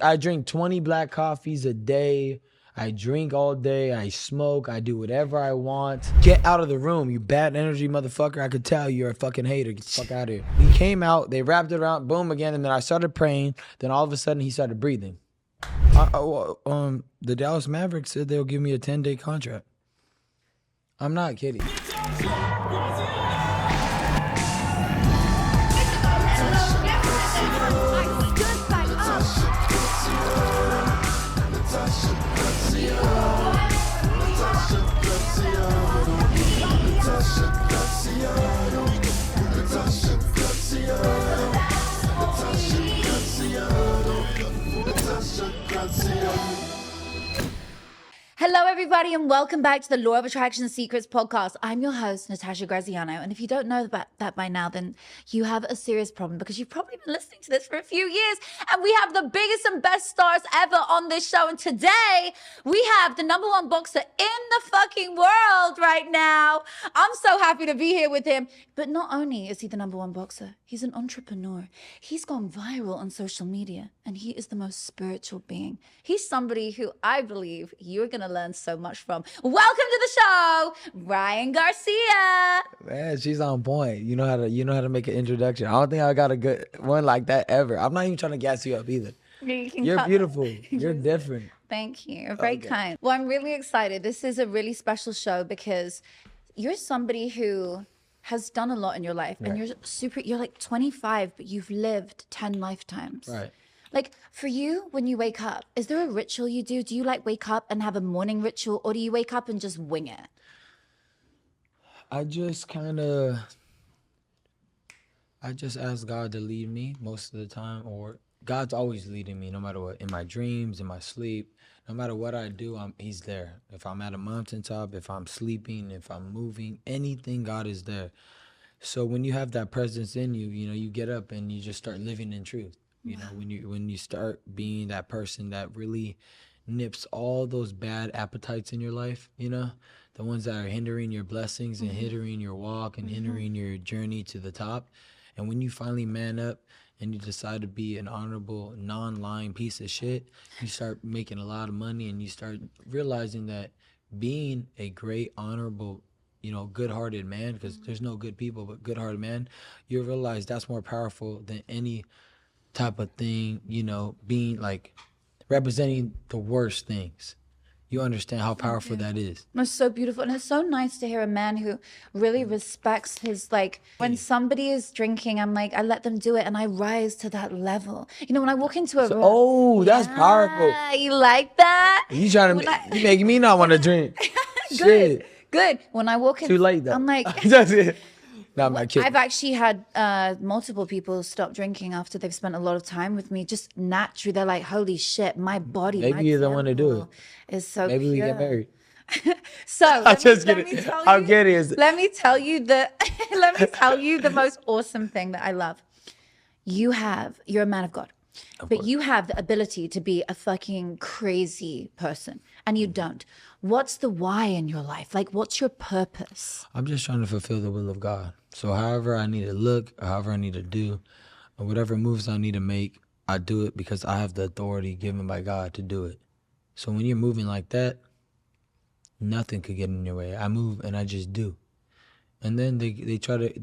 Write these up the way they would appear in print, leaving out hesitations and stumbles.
I drink 20 black coffees a day. I drink all day. I smoke. I do whatever I want. Get out of the room, you bad energy motherfucker. I could tell you're a fucking hater. Get the fuck out of here. He came out. They wrapped it around. Boom again. And then I started praying. Then all of a sudden he started breathing. The Dallas Mavericks said they'll give me a 10-day contract. I'm not kidding. Hello, everybody, and welcome back to the Law of Attraction Secrets podcast. I'm your host, Natasha Graziano, and if you don't know about that by now, then you have a serious problem because you've probably been listening to this for a few years, and we have the biggest and best stars ever on this show, and today we have the #1 boxer in the fucking world right now. I'm so happy to be here with him, but not only is he the #1 boxer, he's an entrepreneur. He's gone viral on social media, and he is the most spiritual being. He's somebody who I believe you're going to learn so much from. Welcome to the show, Ryan Garcia. Man, she's on point. You know how to make an introduction. I don't think I got a good one like that ever. I'm not even trying to gas you up either. You're beautiful. You're different. Thank you. You're very kind. Well, I'm really excited. This is a really special show because you're somebody who has done a lot in your life, and you're like 25, but you've lived 10 lifetimes. Right. Like, for you, when you wake up, is there a ritual you do? Do you like wake up and have a morning ritual, or do you wake up and just wing it? I just ask God to lead me most of the time, or God's always leading me no matter what, in my dreams, in my sleep. No matter what I do, he's there. If I'm at a mountaintop, if I'm sleeping, if I'm moving, anything, God is there. So when you have that presence in you, you get up and you just start living in truth. When you start being that person that really nips all those bad appetites in your life, the ones that are hindering your blessings and hindering your walk and hindering your journey to the top. And when you finally man up and you decide to be an honorable, non-lying piece of shit, you start making a lot of money, and you start realizing that being a great, honorable, good-hearted man, because there's no good people, but good-hearted man, you realize that's more powerful than any type of thing, being like representing the worst things. You understand how powerful that is. It's so beautiful. And it's so nice to hear a man who really respects his, when somebody is drinking, I'm like, I let them do it and I rise to that level. When I walk into a room. Oh, that's powerful. You like that? You making me not want to drink. Shit. Good. When I walk in. Too late though. I'm like. That's it. Not my kid. I've actually had multiple people stop drinking after they've spent a lot of time with me. Just naturally, they're like, "Holy shit, my body." Maybe you're the one to do it. Is so. Maybe pure. we get married. So I'm just kidding. I'm kidding. Let me tell you the most awesome thing that I love. You're a man of God. But you have the ability to be a fucking crazy person, and you don't. What's the why in your life? What's your purpose? I'm just trying to fulfill the will of God. So however I need to look, however I need to do, or whatever moves I need to make, I do it because I have the authority given by God to do it. So when you're moving like that, nothing could get in your way. I move and I just do. And then they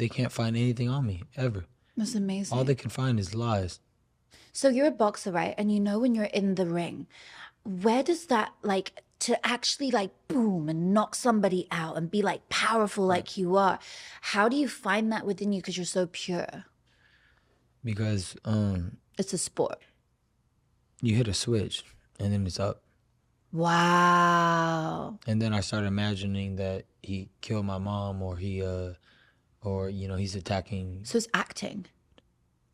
can't find anything on me, ever. That's amazing. All they can find is lies. So you're a boxer, right? And when you're in the ring, where does that, to actually, boom, and knock somebody out and be, powerful like you are, how do you find that within you because you're so pure? Because it's a sport. You hit a switch, and then it's up. Wow. And then I started imagining that he killed my mom, or he's attacking. So it's acting.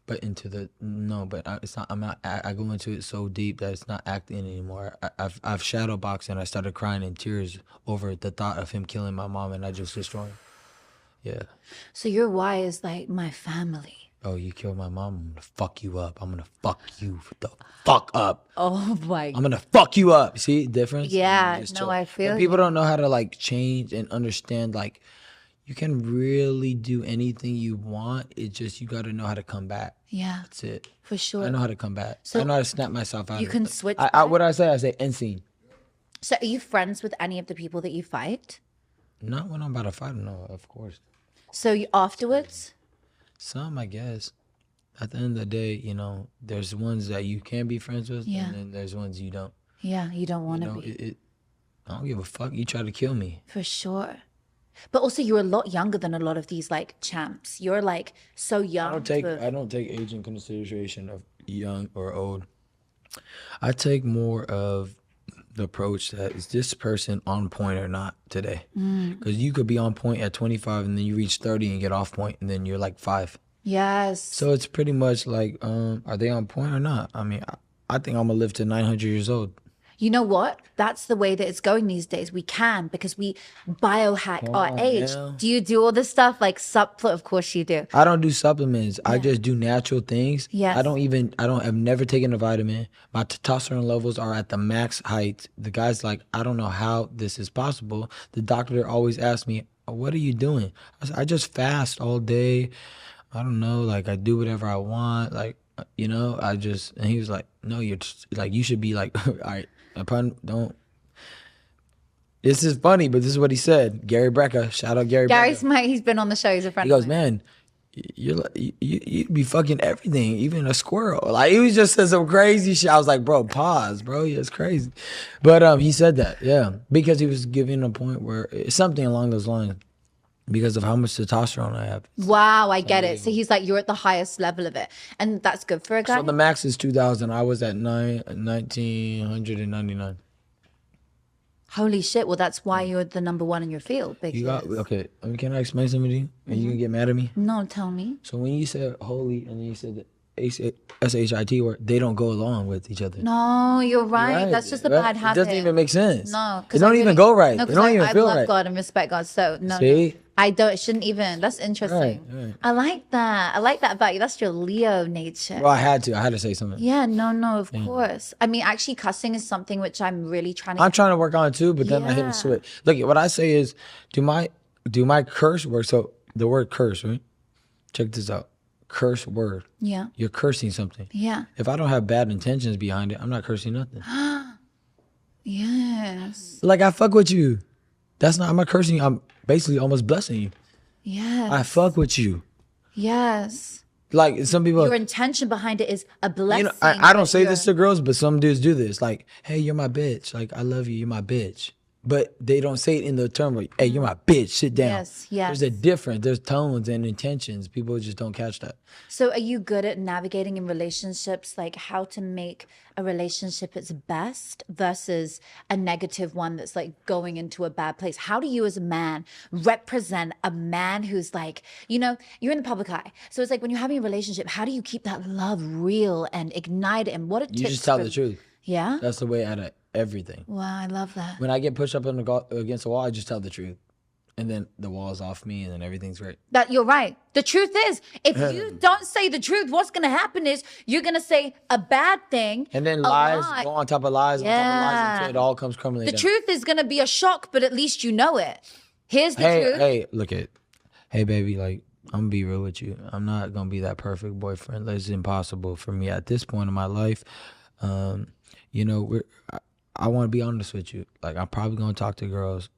But it's not. I go into it so deep that it's not acting anymore. I've shadow boxed, and I started crying in tears over the thought of him killing my mom, and I just destroyed him. Yeah. So your why is my family. Oh, you killed my mom? I'm gonna fuck you up. I'm gonna fuck you the fuck up. Oh my. I'm gonna fuck you up. See the difference? Yeah. No, I feel. People don't know how to change and understand. you can really do anything you want. It's just you got to know how to come back. Yeah. That's it. For sure. I know how to come back. So I know how to snap myself out you of can it. switch I, back? what do I say? I say end scene. So are you friends with any of the people that you fight? Not when I'm about to fight, no, of course. So you afterwards? Some, I guess. At the end of the day, you know, there's ones that you can be friends with, Yeah. and then there's ones you don't. Yeah, you don't want You to know, be. I don't give a fuck. You try to kill me. For sure. But also you're a lot younger than a lot of these like champs. You're like so young. I don't take age in consideration of young or old. I take more of the approach that is this person on point or not today. Because you could be on point at 25 and then you reach 30 and get off point and then you're like 5. Yes. So it's pretty much like, are they on point or not? I mean, I think I'm gonna live to 900 years old. You know what? That's the way that it's going these days. We can because we biohack our age. now. Do you do all this stuff like Of course you do. I don't do supplements. I just do natural things. Yes. I've never taken a vitamin. My testosterone levels are at the max height. The guy's like, I don't know how this is possible. The doctor always asks me, what are you doing? I said, I just fast all day. I don't know, like I do whatever I want. Like, you know, and he was like, no, you're like, you should be like, all right, don't. This is funny, but this is what he said. Gary Brecka, shout out Gary Gary's Brecka. he's been on the show. He's a friend. He goes, man, you're like, you be fucking everything, even a squirrel. Like, he was just said some crazy shit. I was like, bro, pause, bro. Yeah, it's crazy. But he said that, yeah, because he was giving a point where it's something along those lines. Because of how much testosterone I have. Wow, I get it. So he's like, you're at the highest level of it. And that's good for a guy. So the max is 2,000. I was at 1,999. Holy shit. Well, that's why you're the number one in your field. You got, okay, can I explain something to you? And you can get mad at me? No, tell me. So when you said holy and then you said the S-H-I-T word, they don't go along with each other. No, you're right. That's just a bad habit. It doesn't even make sense. No, it don't even go right. No, It don't even feel I love right. God and respect God. So no, See? I don't. It shouldn't even. That's interesting. Right. I like that. I like that about you. That's your Leo nature. Well, I had to say something. Yeah. No. Of course. I mean, actually, cussing is something which I'm really trying to. I'm trying to work on it too, but then I hit Yeah. a switch. Look, what I say is, do my curse word. So the word curse, right? Check this out. Curse word. Yeah. You're cursing something. Yeah. If I don't have bad intentions behind it, I'm not cursing nothing. Yes. Like, I fuck with you. I'm not cursing you. I'm basically almost blessing you. Yes. I fuck with you. Yes. Like, some people, Your intention behind it is a blessing. you know, I don't but say you're- this to girls, but some dudes do this. Like, hey, you're my bitch. Like, I love you. You're my bitch. But they don't say it in the term of, hey, you're my bitch. Sit down. Yes, yes. There's a difference. There's tones and intentions. People just don't catch that. So are you good at navigating in relationships, like how to make a relationship its best versus a negative one that's like going into a bad place? How do you as a man represent a man who's like, you know, you're in the public eye. So it's like when you're having a relationship, how do you keep that love real and ignite it? And what are You tips just tell for- the truth. Yeah? That's the way out of everything. Wow, I love that. When I get pushed up against the wall, I just tell the truth. And then the wall's off me and then everything's great. That you're right. The truth is, if you don't say the truth, what's going to happen is you're going to say a bad thing. And then a lies lie. go on top of lies, on top of lies Yeah. until it all comes crumbling The down. truth is going to be a shock, but at least you know it. Here's the truth. Hey, look at, hey baby, like, I'm gonna be real with you. I'm not gonna be that perfect boyfriend. It's impossible for me at this point in my life. You know, I want to be honest with you. Like, I'm probably gonna talk to girls.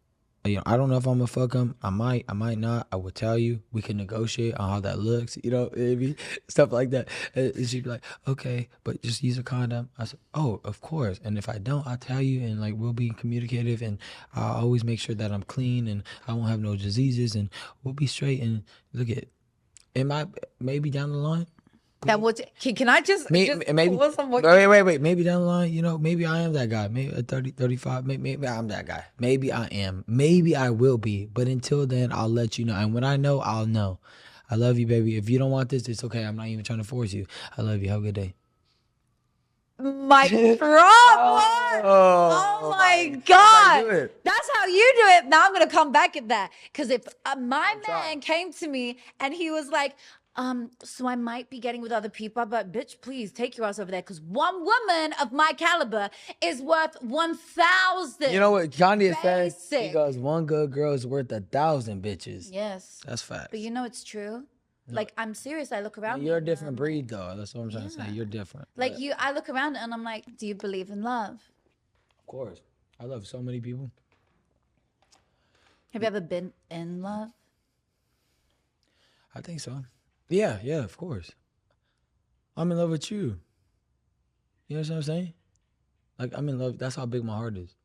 You know, I don't know if I'm gonna fuck them. I might not. I will tell you. We can negotiate on how that looks. You know, maybe stuff like that. And she'd be like, okay, but just use a condom. I said, oh, of course. And if I don't, I'll tell you. And like, we'll be communicative. And I'll always make sure that I'm clean and I won't have no diseases. And we'll be straight. And look at, maybe down the line. That was. Can I just Maybe. pause on what- Wait. Maybe down the line, you know, maybe I am that guy. Maybe at 30, 35, maybe I'm that guy. Maybe I am. Maybe I will be. But until then, I'll let you know. And when I know, I'll know. I love you, baby. If you don't want this, it's okay. I'm not even trying to force you. I love you. Have a good day. My problem. Oh my God. do it. That's how you do it. Now I'm going to come back at that. Because if my man came to me and he was like, So I might be getting with other people, but bitch, please take your ass over there because one woman of my caliber is worth 1,000. You know what Kanye says? He Basic. goes, one good girl is worth 1,000 bitches. Yes. That's facts. But you know it's true. Like, I'm serious. I look around. You're a different breed, though. That's what I'm trying to say. Yeah. You're different. Like I look around and I'm like, do you believe in love? Of course. I love so many people. Have you ever been in love? I think so. Yeah, of course. I'm in love with you. You know what I'm saying? Like, I'm in love. That's how big my heart is.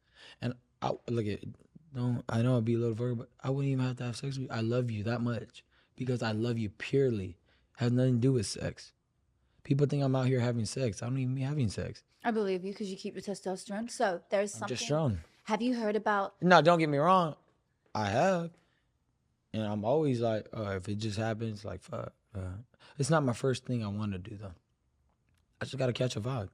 And I look at, I know I'd be a little vulgar, but I wouldn't even have to have sex with you. I love you that much because I love you purely. It has nothing to do with sex. People think I'm out here having sex. I don't even be having sex. I believe you because you keep your testosterone. So there's something. Just strong. Have you heard about? No, don't get me wrong. I have. And I'm always like, if it just happens, like, fuck. It's not my first thing I want to do, though. I just got to catch a vibe.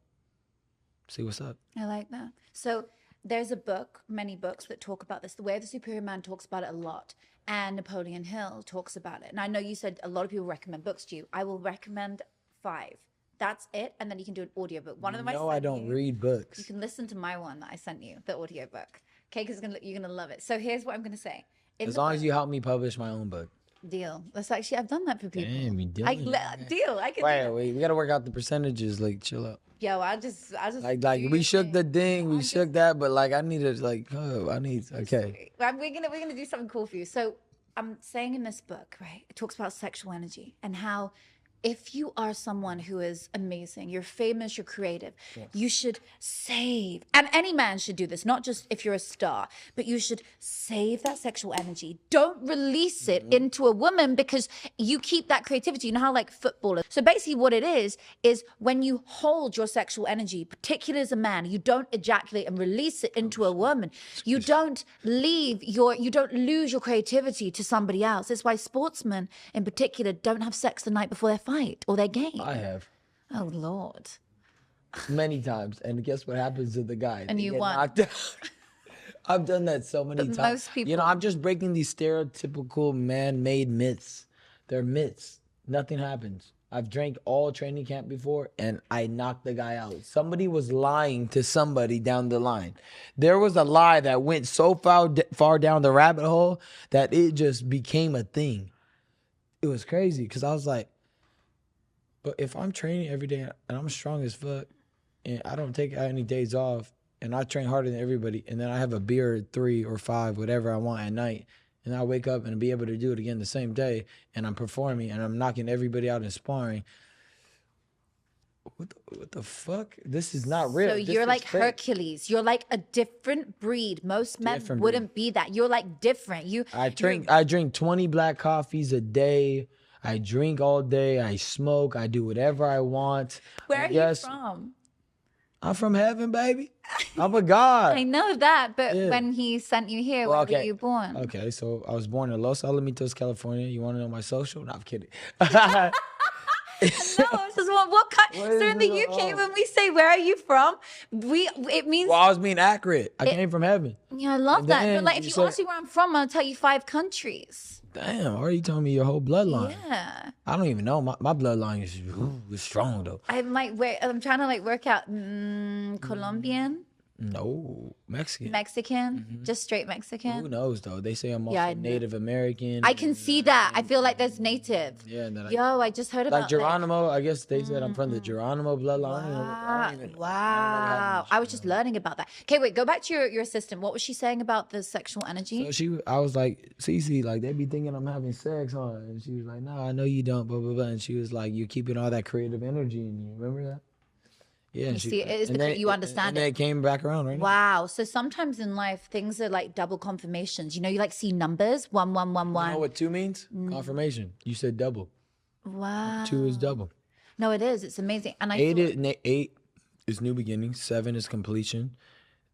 See what's up. I like that. So there's a book, many books that talk about this. The Way of the Superior Man talks about it a lot. And Napoleon Hill talks about it. And I know you said a lot of people recommend books to you. I will recommend 5. That's it. And then you can do an audiobook. One of them I don't read books. You can listen to my one that I sent you, the audiobook. Okay, because you're going to love it. So here's what I'm going to say. As long as you help me publish my own book. Deal. That's actually, I've done that for people. Damn, you did. Deal. I can Wait, we got to work out the percentage. Like, chill out. Yo, I just like we shook the ding, we shook that, but like I needed okay. We're gonna do something cool for you. So I'm saying in this book, right? It talks about sexual energy and how if you are someone who is amazing, you're famous, you're creative, you should save, and any man should do this, not just if you're a star, but you should save that sexual energy. Don't release it into a woman because you keep that creativity. You know how like footballers. So basically what it is when you hold your sexual energy, particularly as a man, you don't ejaculate and release it into a woman. You don't lose your creativity to somebody else. That's why sportsmen in particular don't have sex the night before their fight or their game. I have. Oh Lord. Many times. And guess what happens to the guy? And you won. Knocked out. I've done that so many times. Most people. You know, I'm just breaking these stereotypical man-made myths. They're myths. Nothing happens. I've drank all training camp before and I knocked the guy out. Somebody was lying to somebody down the line. There was a lie that went so far down the rabbit hole that it just became a thing. It was crazy because I was like, but if I'm training every day and I'm strong as fuck and I don't take any days off and I train harder than everybody and then I have a beer at 3 or 5, whatever I want at night, and I wake up and be able to do it again the same day and I'm performing and I'm knocking everybody out in sparring, what the fuck? This is not real. So you're like Hercules. You're like a different breed. Most men wouldn't be that. You're like different. I drink 20 black coffees a day. I drink all day. I smoke. I do whatever I want. Where are you from? I'm from heaven, baby. I'm a god. I know that, but when he sent you here, where were you born? Okay, so I was born in Los Alamitos, California. You want to know my social? No, I'm kidding. No, it's just what kind. So in the UK, when we say where are you from, it means. Well, I was being accurate. I came from heaven. Yeah, I love that. But like, if you ask me where I'm from, I'll tell you 5 countries. Damn, are you telling me your whole bloodline? Yeah. I don't even know. My bloodline is strong though. I'm trying to like work out Colombian. No, Mexican. Mexican, just straight Mexican. Who knows though? They say I'm also Native American. I can see that. I feel like there's native. Yeah, and then I just heard about like Geronimo. I guess they said I'm from the Geronimo bloodline. Wow. I was just learning about that. Okay, wait. Go back to your assistant. What was she saying about the sexual energy? So I was like, Cece, like they be thinking I'm having sex, huh? And she was like, no, I know you don't. Blah blah blah. And she was like, you're keeping all that creative energy in you. Remember that? Yeah, you see, it is because you understand and then it came back around, right? Wow. So sometimes in life, things are like double confirmations. You know, you like see numbers, 1 1 1 1. You know what 2 means? Confirmation. You said double. Wow. 2 is double. No, it is. It's amazing. And 8 is new beginning. 7 is completion.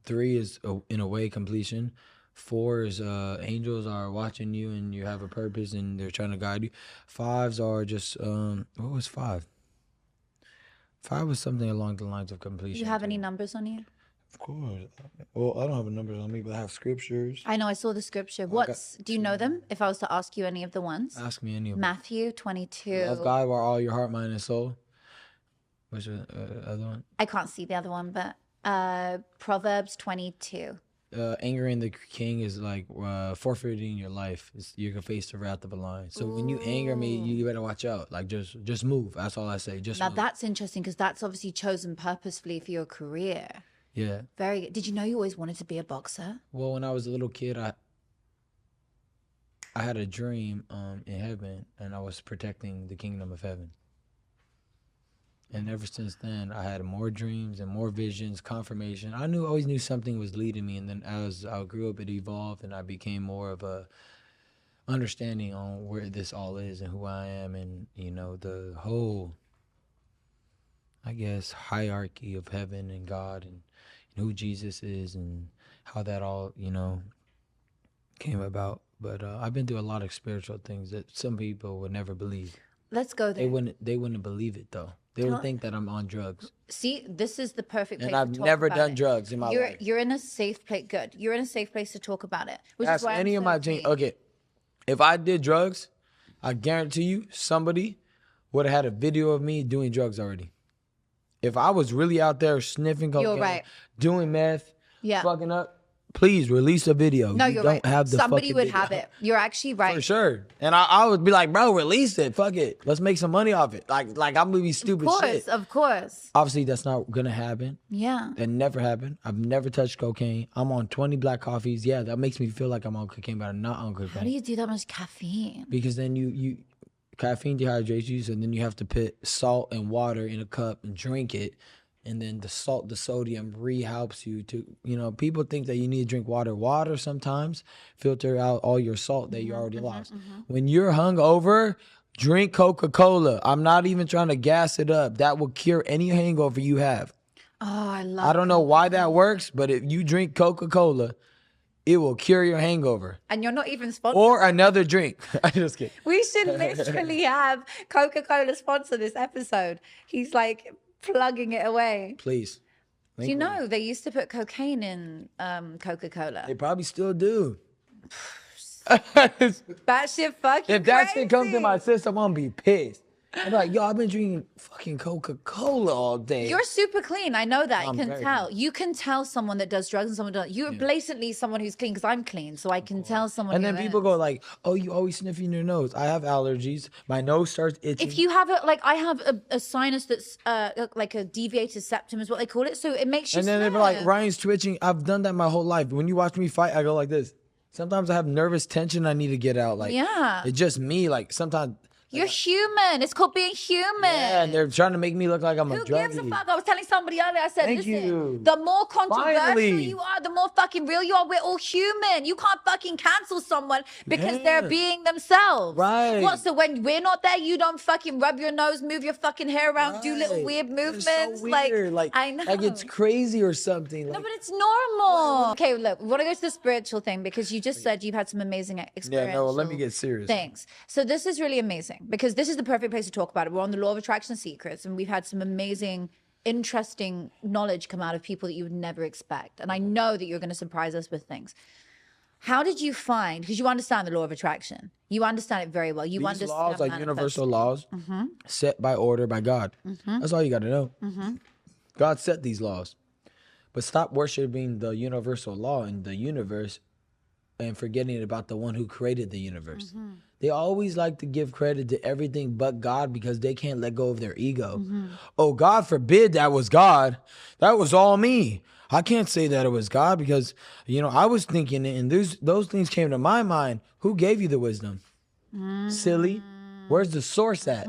3 is in a way completion. 4 is angels are watching you and you have a purpose and they're trying to guide you. 5s are just what was 5? 5 was something along the lines of completion. Do you have any numbers on you? Of course. Well, I don't have a numbers on me, but I have scriptures. I know, I saw the scripture. got Do you know them? If I was to ask you any of the ones? Ask me any of them. Matthew 22. Love God with all your heart, mind, and soul. What's the other one? I can't see the other one, but Proverbs 22. Angering the king is like forfeiting your life. You can face the wrath of a lion. So when you anger me, you better watch out. Like just move. That's all I say. Just Now move. that's interesting because that's obviously chosen purposefully for your career. Yeah. Very good. Did you know you always wanted to be a boxer? Well, when I was a little kid, I had a dream in heaven, and I was protecting the kingdom of heaven. And ever since then, I had more dreams and more visions, confirmation. I always knew something was leading me. And then as I grew up, it evolved, and I became more of a understanding on where this all is and who I am, and the whole, I guess, hierarchy of heaven and God, and who Jesus is, and how that all came about. But I've been through a lot of spiritual things that some people would never believe. Let's go there. They wouldn't believe it though. They would think that I'm on drugs. See, this is the perfect place And I've to talk never about done it. drugs in my life. You're in a safe place. Good. You're in a safe place to talk about it. Which Ask is why any I'm of my so team. intrigued. Okay, if I did drugs, I guarantee you somebody would have had a video of me doing drugs already. If I was really out there sniffing cocaine, right. doing meth, Yeah. fucking up, please release a video. No, You you're don't right. have the Somebody fucking would video. have it. You're actually right. For sure. And I would be like, bro, release it. Fuck it. Let's make some money off it. Like I'm gonna be stupid shit. Of course. Obviously, that's not gonna happen. Yeah. That never happened. I've never touched cocaine. I'm on 20 black coffees. Yeah, that makes me feel like I'm on cocaine, but I'm not on cocaine. How do you do that much caffeine? Because then you caffeine dehydrates you, so then you have to put salt and water in a cup and drink it. And then the sodium helps you to, people think that you need to drink water. Water sometimes filter out all your salt that you already lost. When you're hungover, drink Coca-Cola. I'm not even trying to gas it up. That will cure any hangover you have. Oh, I love I don't know why that works, but if you drink Coca-Cola, it will cure your hangover. And you're not even sponsored. Or another drink. I just kidding. We should literally have Coca-Cola sponsor this episode. He's like plugging it away. Please. Do you know they used to put cocaine in Coca-Cola? They probably still do. That shit fucking If that crazy. shit comes in my system, I'm gonna be pissed. I'm like, yo, I've been drinking fucking Coca-Cola all day. You're super clean. I know that. You I'm can very tell. You can tell someone that does drugs and someone doesn't. You're blatantly someone who's clean because I'm clean, so I can tell someone. And then who people is. go like, oh, you always sniffing your nose. I have allergies. My nose starts itching. If you have I have a sinus that's like a deviated septum is what they call it, so it makes you. And then they're like, sniff. Ryan's twitching. I've done that my whole life. When you watch me fight, I go like this. Sometimes I have nervous tension I need to get out. Like, Yeah. it's just me. Like, sometimes. You're human. It's called being human. Yeah, and they're trying to make me look like I'm a Who druggie. gives a fuck? I was telling somebody earlier, I said, Thank listen, you. the more controversial Finally. you are, the more fucking real you are. We're all human. You can't fucking cancel someone because Yeah. they're being themselves. Right. What, so when we're not there, you don't fucking rub your nose, move your fucking hair around, do little Right. weird It's movements? so weird. Like, I know. Like it's crazy or something. No, Like, but it's normal. Okay, look, we want to go to the spiritual thing because you just said you've had some amazing experiences. yeah, no, let me get serious. Thanks. So this is really amazing because this is the perfect place to talk about it. We're on the law of attraction secrets, and we've had some amazing, interesting knowledge come out of people that you would never expect. And I know that you're going to surprise us with things. How did you find? Because you understand the law of attraction. You understand it very well. You These understand laws are universal laws set by order by God. That's all you got to know. God set these laws. But stop worshiping the universal law in the universe and forgetting about the one who created the universe. They always like to give credit to everything but God because they can't let go of their ego. Oh, God forbid that was God. That was all me. I can't say that it was God because, I was thinking it and those things came to my mind. Who gave you the wisdom? Silly. Where's the source at?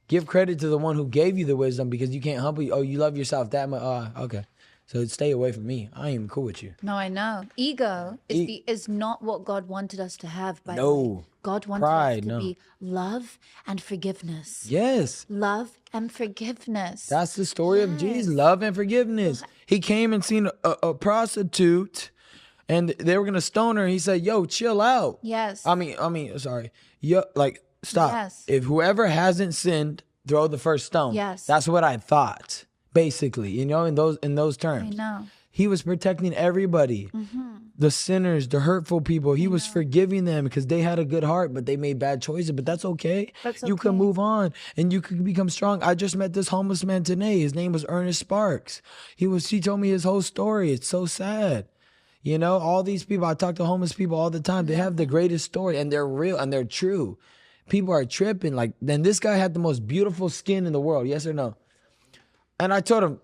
Give credit to the one who gave you the wisdom because you can't humble you. Oh, you love yourself that much. Okay. So stay away from me. I ain't even cool with you. No, I know. Ego is not what God wanted us to have. By the No. way. God wanted Pride, us to no. be love and forgiveness. Yes. Love and forgiveness. That's the story of Jesus. Love and forgiveness. He came and seen a prostitute and they were going to stone her. He said, yo, chill out. Yes. I mean, sorry. Yo, like, stop. Yes. If whoever hasn't sinned, throw the first stone. Yes. That's what I thought. basically, you know, in those I terms. know. He was protecting everybody, the sinners, the hurtful people. He was forgiving them because they had a good heart, but they made bad choices. But that's okay. That's You can okay. move on and you can become strong. I just met this homeless man today. His name was Ernest Sparks. He told me his whole story. It's so sad. You know, all these people, I talk to homeless people all the time. They have the greatest story and they're real and they're true. People are tripping. Like, then this guy had the most beautiful skin in the world. Yes or no? And I told him,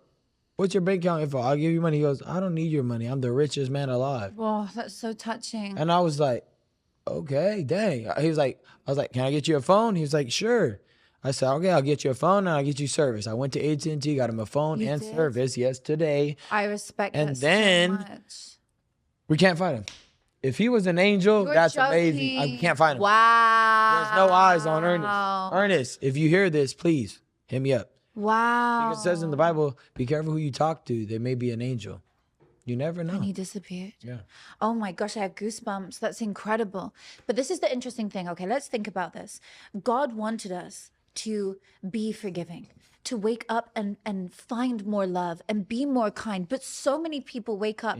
what's your bank account info? I'll give you money. He goes, I don't need your money. I'm the richest man alive. Whoa, that's so touching. And I was like, okay, dang. I was like, can I get you a phone? He was like, sure. I said, okay, I'll get you a phone and I'll get you service. I went to AT&T, got him a phone You and did? service. Yes, today. I respect And that then- so much. We can't find him. If he was an angel, You're that's joking. amazing. I can't find him. Wow. There's no eyes on Ernest. Ernest, if you hear this, please hit me up. Wow. Because it says in the Bible, be careful who you talk to. They may be an angel. You never know. And he disappeared. Yeah. Oh my gosh, I have goosebumps. That's incredible. But this is the interesting thing. Okay, let's think about this. God wanted us to be forgiving, to wake up and find more love and be more kind. But so many people wake up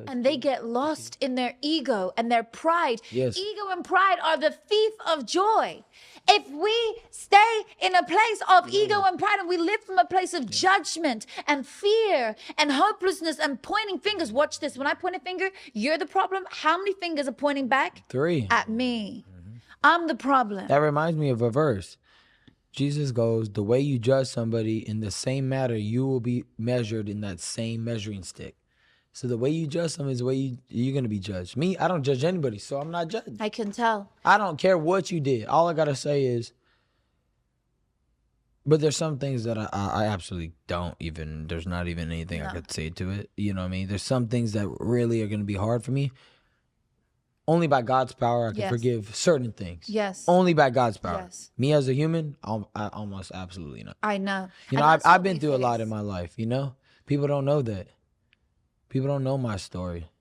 and they get lost in their ego and their pride. Yes. Ego and pride are the thief of joy. If we stay in a place of ego and pride and we live from a place of judgment and fear and hopelessness and pointing fingers, watch this. When I point a finger, you're the problem. How many fingers are pointing back? 3. At me. I'm the problem. That reminds me of a verse. Jesus goes, the way you judge somebody in the same matter, you will be measured in that same measuring stick. So the way you judge them is the way you're going to be judged. Me, I don't judge anybody, so I'm not judged. I can tell. I don't care what you did. All I got to say is, but there's some things that I absolutely don't even, there's not even anything I could say to it. You know what I mean? There's some things that really are going to be hard for me. Only by God's power I can Yes. forgive certain things. Yes. Only by God's power. Yes. Me as a human, I almost absolutely not. I know. You And know, that's I've what been we through a lot face. in my life, you know? People don't know that. People don't know my story.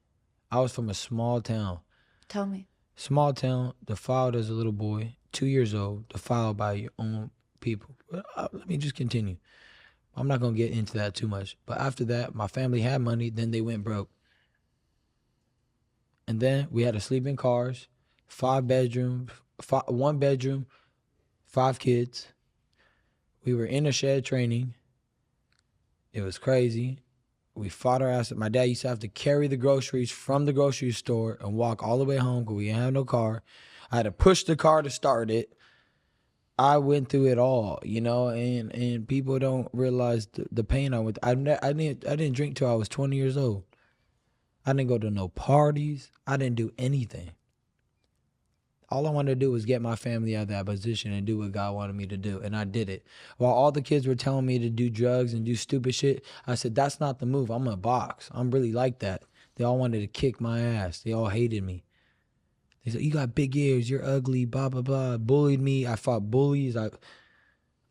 I was from a small town. Tell me. Small town, defiled as a little boy, 2 years old, defiled by your own people. But, let me just continue. I'm not going to get into that too much. But after that, my family had money, then they went broke. And then we had to sleep in cars, 5 bedrooms, 1 bedroom, 5 kids. We were in a shed training. It was crazy. We fought our ass. My dad used to have to carry the groceries from the grocery store and walk all the way home because we didn't have no car. I had to push the car to start it. I went through it all, you know, and people don't realize the pain I went through. I didn't drink till I was 20 years old. I didn't go to no parties. I didn't do anything. All I wanted to do was get my family out of that position and do what God wanted me to do. And I did it. While all the kids were telling me to do drugs and do stupid shit, I said, that's not the move. I'm a box. I'm really like that. They all wanted to kick my ass. They all hated me. They said, you got big ears. You're ugly, blah, blah, blah. Bullied me. I fought bullies.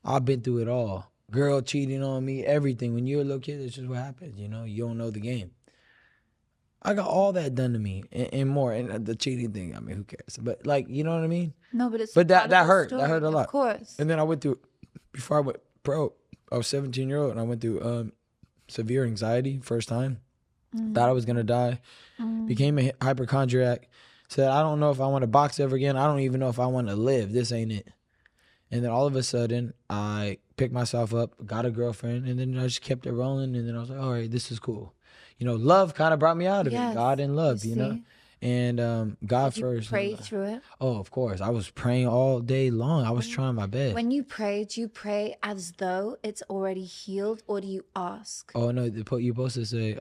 I've been through it all. Girl cheating on me, everything. When you're a little kid, it's just what happens. You know, you don't know the game. I got all that done to me and more. And the cheating thing, I mean, who cares? But like, you know what I mean? No, but it's But part of that the hurt. story, That hurt a lot. Of course. And then I went through, before I went pro, I was 17-year-old and I went through severe anxiety first time. Thought I was going to die. Became a hypochondriac. Said, I don't know if I want to box ever again. I don't even know if I want to live. This ain't it. And then all of a sudden, I picked myself up, got a girlfriend, and then I just kept it rolling. And then I was like, all right, this is cool. You know, love kind of brought me out of it. Yes, God and love, you know? see? And God You first. prayed through it. Oh, of course. I was praying all day long. I was trying my best. When you pray, do you pray as though it's already healed, or do you ask? Oh, no, you're supposed to say,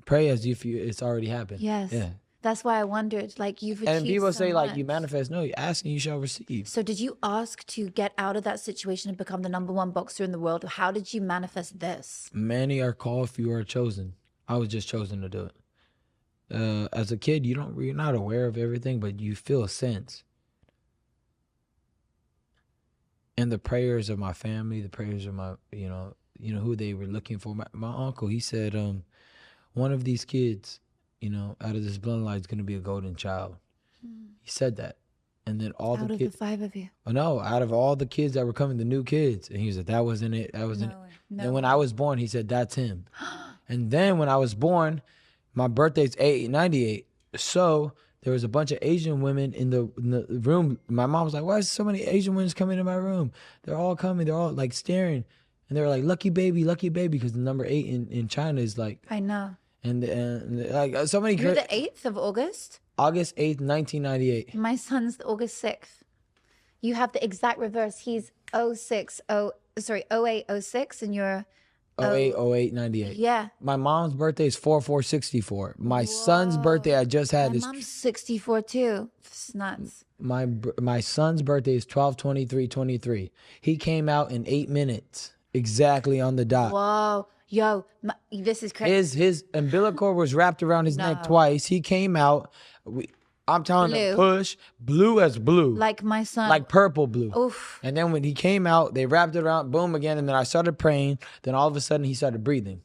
pray as if it's already happened. Yes. Yeah. That's why I wondered, like, you've achieved And people so say, like, you much. manifest. No, you ask and you shall receive. So did you ask to get out of that situation and become the #1 boxer in the world? How did you manifest this? Many are called, few are chosen. I was just chosen to do it. As a kid, you're not aware of everything, but you feel a sense. And the prayers of my family, the prayers of my, you know who they were looking for. My uncle, he said, one of these kids, you know, out of this bloodline is going to be a golden child. He said that. And then all the Out of kids, the 5 of you. oh no, out of all the kids that were coming, the new kids. And he was like, that wasn't it. That wasn't No way. it. No And when way. I was born, he said, that's him. And then when I was born, my birthday's 98. So there was a bunch of Asian women in the room. My mom was like, why is so many Asian women coming in my room? They're all coming. They're all like staring. And they were like, lucky baby, because the number 8 in China is like, I know. and like so many. You're the 8th of August? August 8th, 1998. My son's August 6th. You have the exact reverse. He's 0806 and you're 08, 98. yeah. My mom's birthday is 4/4/64. My son's birthday I just had My is mom's 64 too. It's nuts. my son's birthday is 12/23/23. He came out in 8 minutes exactly on the dot. Whoa. Yo, this is crazy. His umbilical cord was wrapped around his neck No. twice. He came out. I'm telling him, push, blue as blue. Like my son. Like purple blue. Oof. And then when he came out, they wrapped it around, boom, again. And then I started praying. Then all of a sudden, he started breathing.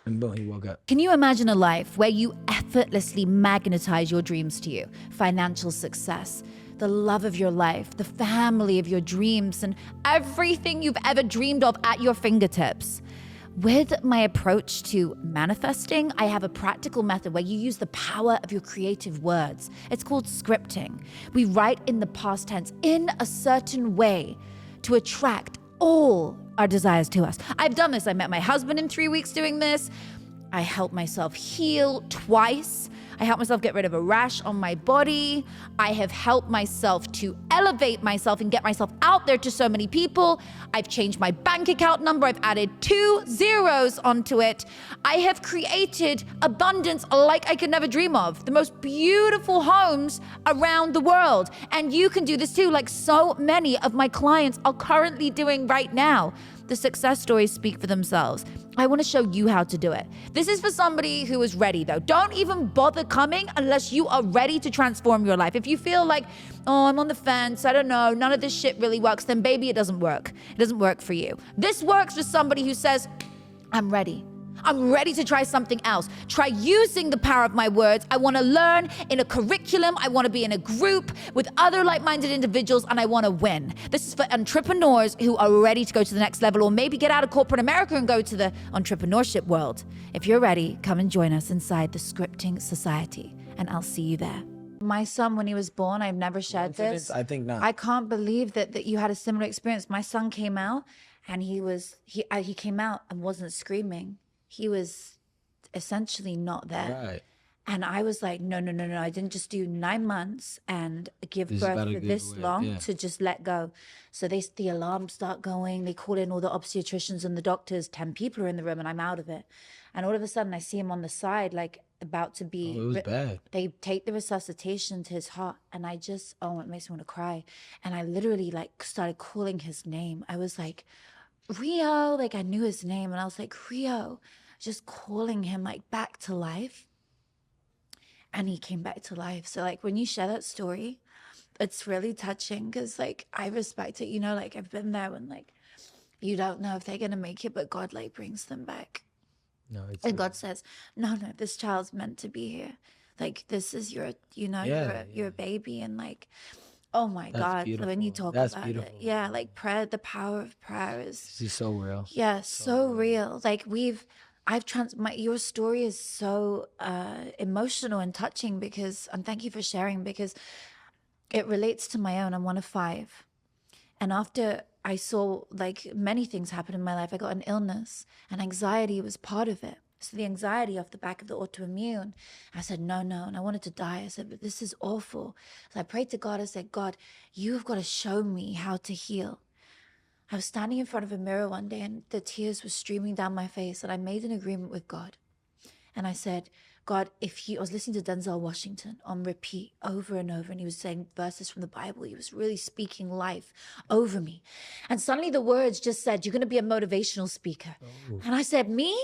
And boom, he woke up. Can you imagine a life where you effortlessly magnetize your dreams to you? Financial success, the love of your life, the family of your dreams, and everything you've ever dreamed of at your fingertips. With my approach to manifesting, I have a practical method where you use the power of your creative words. It's called scripting. We write in the past tense in a certain way to attract all our desires to us. I've done this. I met my husband in 3 weeks doing this. I helped myself heal twice. I helped myself get rid of a rash on my body. I have helped myself to elevate myself and get myself out there to so many people. I've changed my bank account number. I've added 2 zeros onto it. I have created abundance like I could never dream of. The most beautiful homes around the world. And you can do this too, like so many of my clients are currently doing right now. The success stories speak for themselves. I want to show you how to do it. This is for somebody who is ready though. Don't even bother coming unless you are ready to transform your life. If you feel like, oh, I'm on the fence, I don't know, none of this shit really works, then baby, it doesn't work. It doesn't work for you. This works for somebody who says, I'm ready. I'm ready to try something else. Try using the power of my words. I want to learn in a curriculum. I want to be in a group with other like-minded individuals, and I want to win. This is for entrepreneurs who are ready to go to the next level or maybe get out of corporate America and go to the entrepreneurship world. If you're ready, come and join us inside the Scripting Society, and I'll see you there. My son, when he was born, I've never shared this. I think not. I can't believe that you had a similar experience. My son came out, and he came out and wasn't screaming. He was essentially not there. Right. And I was like, no. I didn't just do 9 months and give birth for this long to just let go. So the alarms start going. They call in all the obstetricians and the doctors. 10 people are in the room and I'm out of it. And all of a sudden I see him on the side, like about to be. Oh, it was bad. They take the resuscitation to his heart. And it makes me want to cry. And I literally like started calling his name. I was like, Rio, like I knew his name. And I was like, Rio, just calling him like back to life. And he came back to life. So like when you share that story, it's really touching because like I respect it. You know, like I've been there when like you don't know if they're going to make it, but God like brings them back. No, it's And God says, no, this child's meant to be here. Like this is your, your baby. And like, oh my God. So when you talk about it, yeah, like prayer, the power of prayer is so real. Yeah, so real. Like your story is so emotional and touching and thank you for sharing because it relates to my own. I'm one of 5. And after I saw like many things happen in my life, I got an illness and anxiety was part of it. So the anxiety off the back of the autoimmune, I said, no. And I wanted to die. I said, but this is awful. So I prayed to God. I said, God, you have got to show me how to heal. I was standing in front of a mirror one day and the tears were streaming down my face and I made an agreement with God. And I said, God, I was listening to Denzel Washington on repeat over and over, and he was saying verses from the Bible. He was really speaking life over me. And suddenly the words just said, you're going to be a motivational speaker. Oh. And I said, me?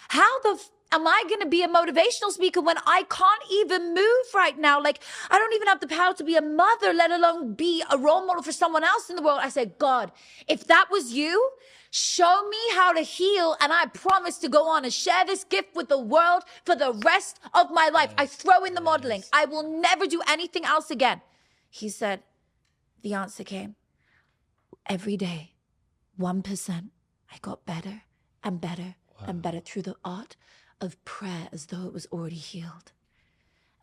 How am I going to be a motivational speaker when I can't even move right now? Like, I don't even have the power to be a mother, let alone be a role model for someone else in the world. I said, God, if that was you, show me how to heal. And I promise to go on and share this gift with the world for the rest of my life. I throw in the modeling. I will never do anything else again. He said, the answer came. Every day, 1%, I got better and better and better through the art of prayer, as though it was already healed.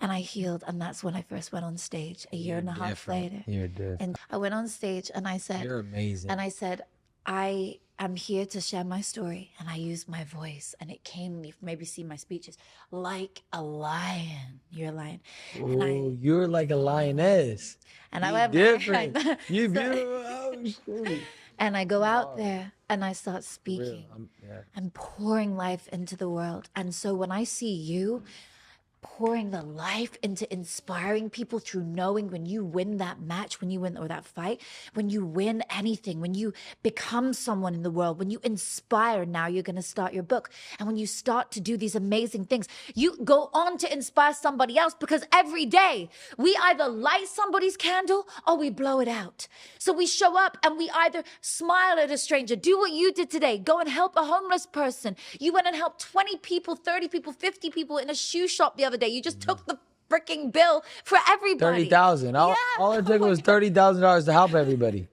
And I healed, and that's when I first went on stage a year and a half later. You're different. And I went on stage and I said, You're amazing. And I said, I am here to share my story. And I used my voice, and it came, you've maybe seen my speeches, like a lion. You're a lion. Oh, you're like a lioness. And I You went different. You So- beautiful. Oh, shoot. And I go out there and I start speaking Yeah. and pouring life into the world. And so when I see you pouring the life into inspiring people through knowing when you win that match, when you win, or that fight, when you win anything, when you become someone in the world, when you inspire, now you're going to start your book. And when you start to do these amazing things, you go on to inspire somebody else, because every day we either light somebody's candle or we blow it out. So we show up and we either smile at a stranger, do what you did today, go and help a homeless person. You went and helped 20 people, 30 people, 50 people in a shoe shop the other day. You just took the freaking bill for everybody. 30,000. All it took was $30,000 to help everybody.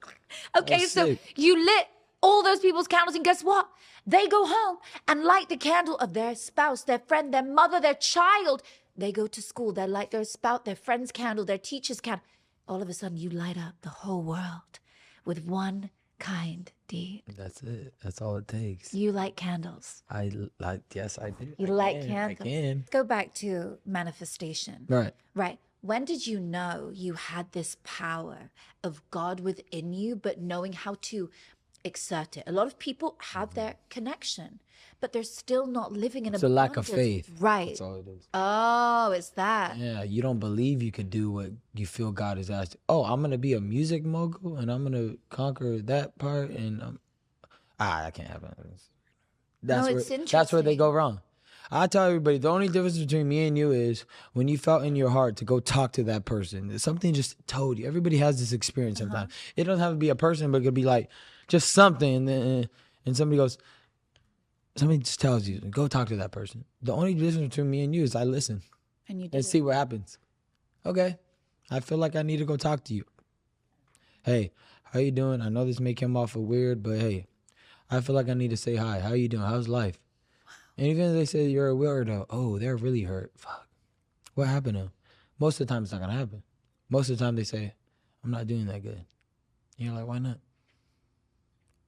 Okay, That's so sick. you lit all those people's candles, and guess what? They go home and light the candle of their spouse, their friend, their mother, their child. They go to school, they light their spouse, their friend's candle, their teacher's candle. All of a sudden, you light up the whole world with one kind deed. That's it. That's all it takes. You light candles. Yes, I do. You I light can. candles. I can. Go back to manifestation. Right. Right. When did you know you had this power of God within you, but knowing how to exert it? A lot of people have their connection, but they're still not living in It's a lack of abundance. faith. Right. That's all it is. Oh, it's that. Yeah, you don't believe you could do what you feel God has asked. Oh, I'm gonna be a music mogul and I'm gonna conquer that part, and that can't happen. That's it's that's where they interesting. go wrong. I tell everybody the only difference between me and you is when you felt in your heart to go talk to that person. Something just told you. Everybody has this experience sometimes. It doesn't have to be a person, but it could be like just something, and somebody just tells you, go talk to that person. The only difference between me and you is I listen And you and did see what happens. Okay, I feel like I need to go talk to you. Hey, how you doing? I know this may come off weird, but hey, I feel like I need to say hi. How you doing? How's life? And even if they say you're a weirdo, oh, they're really hurt. Fuck. What happened to them? Most of the time, it's not going to happen. Most of the time, they say, I'm not doing that good. And you're like, why not?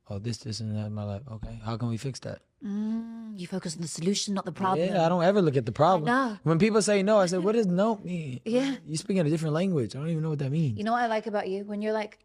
Oh, this, and that in my life. Okay, how can we fix that? You focus on the solution, not the problem. Yeah, I don't ever look at the problem. I know. When people say no, I say, what does no mean? Yeah. You speak in a different language. I don't even know what that means. You know what I like about you? When you're like,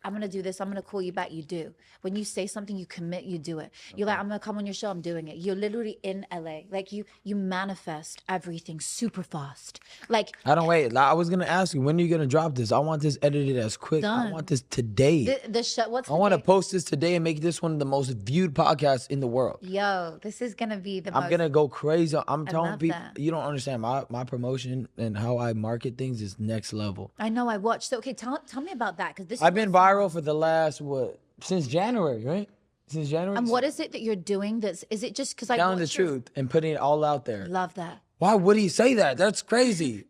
I'm going to do this, I'm going to call you back, you do. When you say something, you commit, you do it. You're like, I'm going to come on your show, I'm doing it. You're literally in LA. Like you manifest everything super fast. Like I don't wait. I was going to ask you, when are you going to drop this? I want this edited as quick. I Done. want this today. the show, what's I the want to date? post this today and make this one of the most viewed podcasts in the world. Yo, this is going to be the I'm most. going to go crazy. I'm telling love people, that. you don't understand. My promotion and how I market things is next level. I know, I watched. So, okay, tell me about that. Because this I've is been viral for the last, since January, right? Since January. And what is it that you're doing? Is it just because I Telling the watched your- truth and putting it all out there. Love that. Why would he say that? That's crazy.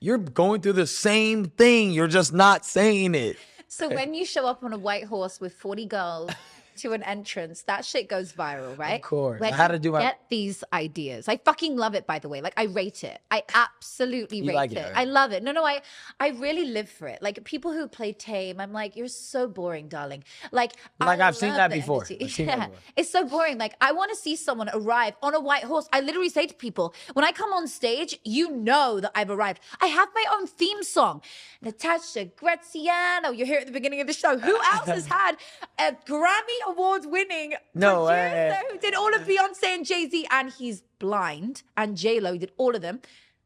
You're going through the same thing. You're just not saying it. So when you show up on a white horse with 40 girls to an entrance, that shit goes viral, right? Of course. Where I had do to do you my- get these ideas. I fucking love it, by the way. Like, I rate it. I absolutely rate like it. it, right? I love it. No, I really live for it. Like, people who play tame, I'm like, you're so boring, darling. Like I've seen love that the before. energy. I've seen that Yeah, before. it's so boring. Like, I want to see someone arrive on a white horse. I literally say to people, when I come on stage, you know that I've arrived. I have my own theme song. Natasha, Graziano, you're here at the beginning of the show. Who else has had a Grammy Award winning No producer way. who did all of Beyonce and Jay-Z, and he's blind, and J-Lo did all of them?